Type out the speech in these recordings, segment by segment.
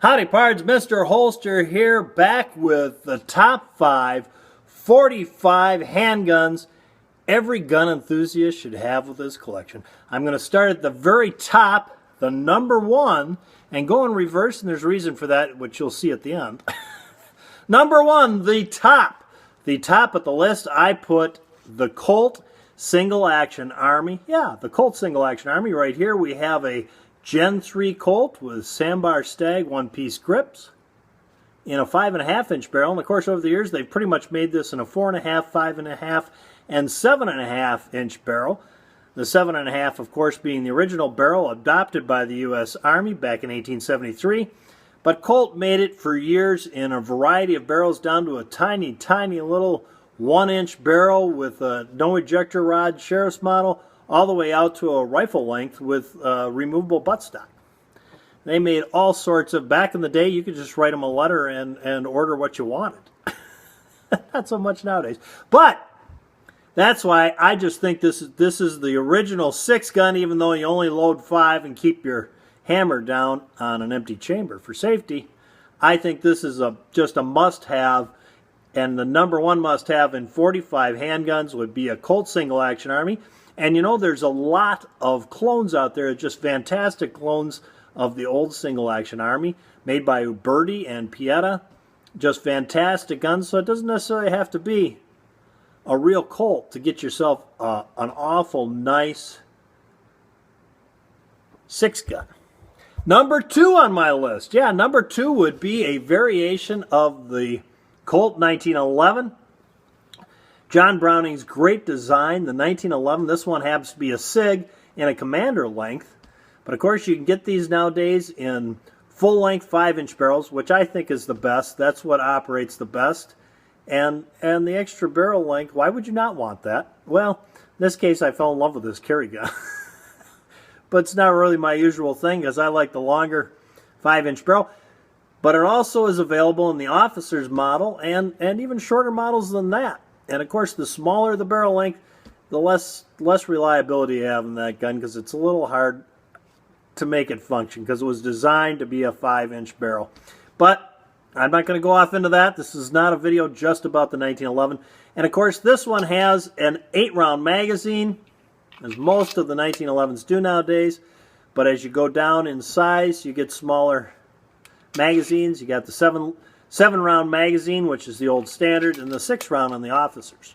Howdy pards, Mr. Holster here, back with the top 5 45 handguns every gun enthusiast should have with his collection. I'm going to start at the very top, the number 1, and go in reverse, and there's a reason for that, which you'll see at the end. Number 1, the top. The top of the list, I put the Colt Single Action Army. Yeah, the Colt Single Action Army. Right here we have a Gen 3 Colt with sandbar stag one-piece grips in a 5.5 inch barrel. And of course, over the years, they've pretty much made this in a 4.5, 5.5, and 7.5 inch barrel. The 7.5, of course, being the original barrel adopted by the U.S. Army back in 1873. But Colt made it for years in a variety of barrels down to a tiny, tiny little 1-inch barrel with a no ejector rod sheriff's model, all the way out to a rifle length with removable buttstock. They made all sorts of, back in the day, you could just write them a letter and order what you wanted. Not so much nowadays. But that's why I just think this is the original 6-gun, even though you only load 5 and keep your hammer down on an empty chamber for safety. I think this is just a must-have, and the number 1 must-have in 45 handguns would be a Colt Single Action Army. And you know, there's a lot of clones out there, just fantastic clones of the old Single Action Army, made by Uberti and Pieta. Just fantastic guns, so it doesn't necessarily have to be a real Colt to get yourself an awful nice 6-gun. Number 2 on my list. Yeah, number 2 would be a variation of the Colt 1911. John Browning's great design, the 1911. This one happens to be a SIG in a commander length. But of course you can get these nowadays in full-length 5-inch barrels, which I think is the best. That's what operates the best. And the extra barrel length, why would you not want that? Well, in this case I fell in love with this carry gun. But it's not really my usual thing because I like the longer 5-inch barrel. But it also is available in the officer's model and even shorter models than that. And of course, the smaller the barrel length, the less reliability you have in that gun, because it's a little hard to make it function because it was designed to be a 5-inch barrel. But I'm not going to go off into that. This is not a video just about the 1911. And of course, this one has an 8-round magazine, as most of the 1911s do nowadays. But as you go down in size, you get smaller magazines. You got the 7-round magazine, which is the old standard, and the 6-round on the officers.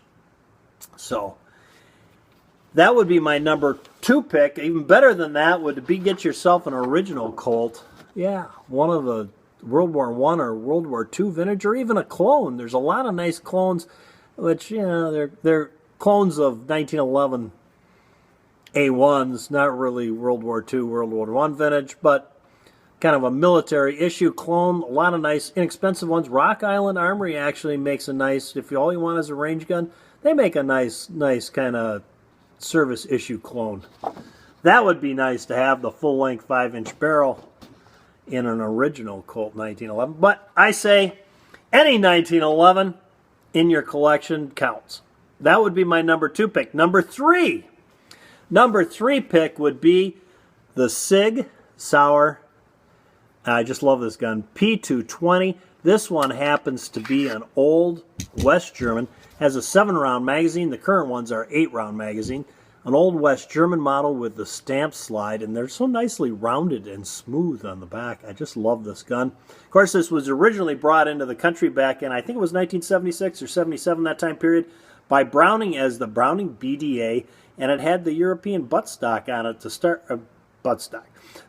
So that would be my number 2 pick. Even better than that would be get yourself an original Colt. Yeah, one of the World War I or World War II vintage, or even a clone. There's a lot of nice clones, which, you know, they're clones of 1911 A1s, not really World War II, World War I vintage, but kind of a military issue clone. A lot of nice, inexpensive ones. Rock Island Armory actually makes a nice, if all you want is a range gun, they make a nice kind of service issue clone. That would be nice to have, the full-length 5-inch barrel in an original Colt 1911. But I say any 1911 in your collection counts. That would be my number 2 pick. Number 3 pick would be the SIG Sauer. I just love this gun. P220. This one happens to be an old West German. Has a 7-round magazine. The current ones are 8-round magazine. An old West German model with the stamp slide, and they're so nicely rounded and smooth on the back. I just love this gun. Of course, this was originally brought into the country back in, I think it was 1976 or 77, that time period, by Browning as the Browning BDA, and it had the European buttstock on it to start. Buttstock.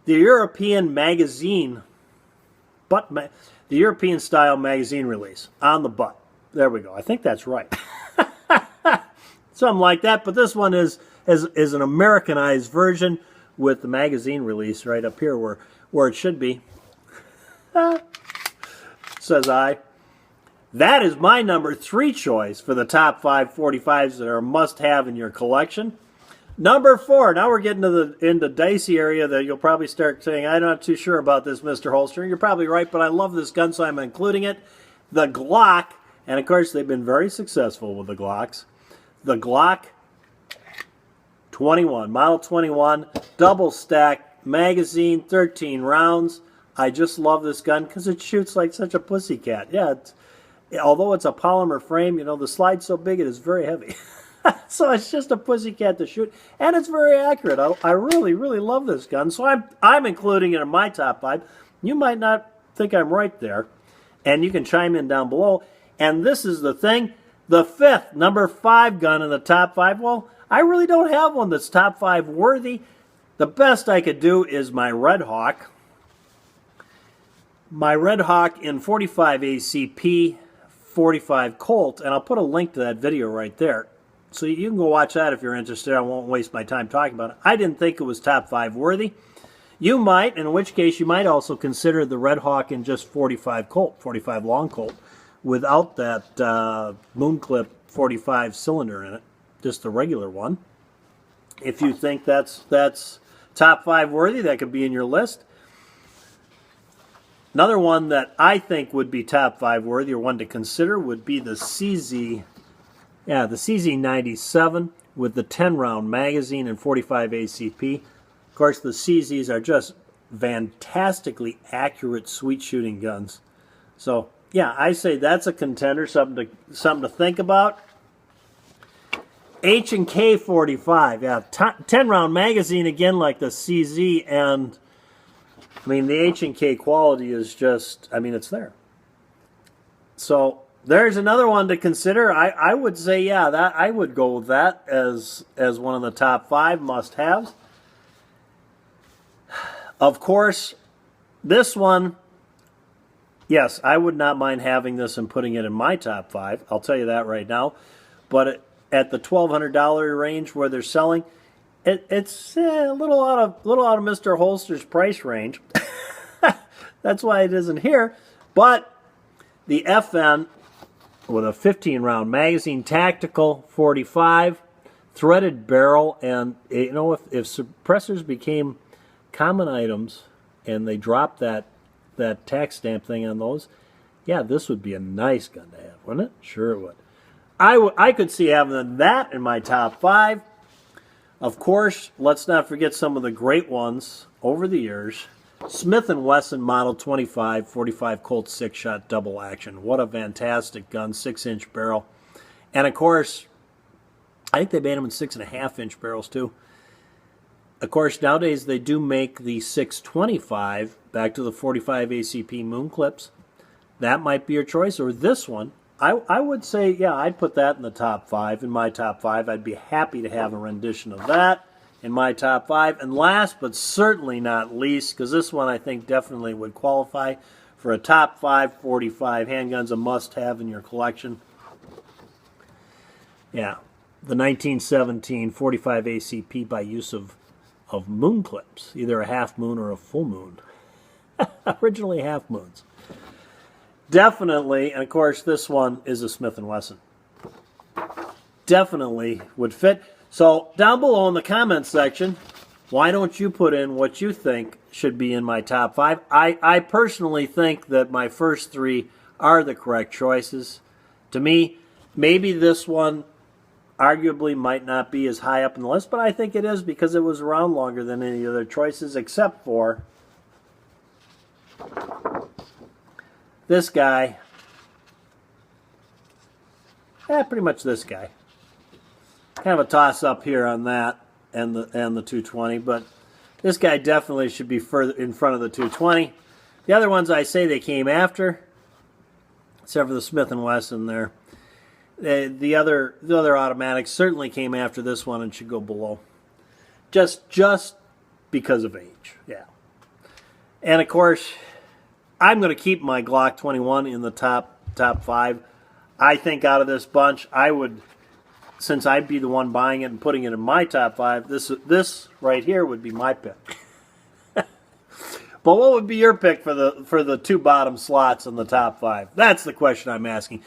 The European magazine, the European style magazine release on the butt. There we go. I think that's right. Something like that. But this one is an Americanized version with the magazine release right up here where it should be. Says I. That is my number 3 choice for the top 5 45s that are a must-have in your collection. Number 4, now we're getting to the dicey area that you'll probably start saying, I'm not too sure about this, Mr. Holster. You're probably right, but I love this gun, so I'm including it. The Glock, and of course they've been very successful with the Glocks. The Glock 21, Model 21, double stack magazine, 13 rounds, I just love this gun because it shoots like such a pussycat. Yeah, although it's a polymer frame, you know, the slide's so big it is very heavy. So it's just a pussycat to shoot, and it's very accurate. I really, really love this gun, so I'm including it in my top 5. You might not think I'm right there, and you can chime in down below. And this is the thing, the 5th, number 5 gun in the top 5. Well, I really don't have one that's top 5 worthy. The best I could do is my Red Hawk. My Red Hawk in 45 ACP, 45 Colt, and I'll put a link to that video right there. So you can go watch that if you're interested. I won't waste my time talking about it. I didn't think it was top 5 worthy. You might, in which case you might also consider the Red Hawk in just 45 Colt, 45 long Colt, without that moon clip 45 cylinder in it, just the regular one. If you think that's top 5 worthy, that could be in your list. Another one that I think would be top 5 worthy, or one to consider, would be the CZ. Yeah, the CZ97 with the 10-round magazine and 45 ACP. Of course, the CZs are just fantastically accurate, sweet shooting guns. So, yeah, I say that's a contender, something to think about. H&K 45, yeah, 10-round magazine again, like the CZ, and I mean the H&K quality is just, I mean, it's there. So there's another one to consider. I would say, yeah, that I would go with that as one of the top 5 must-haves. Of course, this one, yes, I would not mind having this and putting it in my top 5. I'll tell you that right now. But at the $1,200 range where they're selling, it's a little out of Mr. Holster's price range. That's why it isn't here. But the FN with a 15-round magazine, tactical 45, threaded barrel, and you know, if suppressors became common items and they dropped that tax stamp thing on those, yeah, this would be a nice gun to have, wouldn't it? Sure it would. I could see having that in my top 5. Of course, let's not forget some of the great ones over the years. Smith & Wesson Model 25, 45 Colt 6-shot double action. What a fantastic gun, 6-inch barrel. And of course, I think they made them in 6.5-inch barrels too. Of course, nowadays they do make the 625, back to the 45 ACP moon clips. That might be your choice, or this one. I would say, yeah, I'd put that in the top 5, in my top 5. I'd be happy to have a rendition of that in my top 5. And last but certainly not least, because this one I think definitely would qualify for a top 5 45 handguns, a must-have in your collection. Yeah, the 1917 45 ACP by use of moon clips, either a half moon or a full moon. Originally half moons. Definitely, and of course this one is a Smith & Wesson. Definitely would fit. So down below in the comments section, why don't you put in what you think should be in my top 5? I personally think that my first 3 are the correct choices. To me, maybe this one arguably might not be as high up in the list, but I think it is because it was around longer than any other choices, except for this guy. Pretty much this guy. Kind of a toss-up here on that and the 220, but this guy definitely should be further in front of the 220. The other ones I say they came after, except for the Smith & Wesson there. The other automatics certainly came after this one and should go below. Just because of age, yeah. And of course, I'm going to keep my Glock 21 in the top 5. I think out of this bunch, I would, since I'd be the one buying it and putting it in my top 5, this right here would be my pick. But what would be your pick for the 2 bottom slots in the top 5? That's the question I'm asking.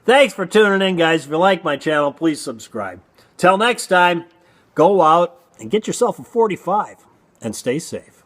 Thanks for tuning in, guys. If you like my channel, please subscribe. Till next time, go out and get yourself a 45 and stay safe.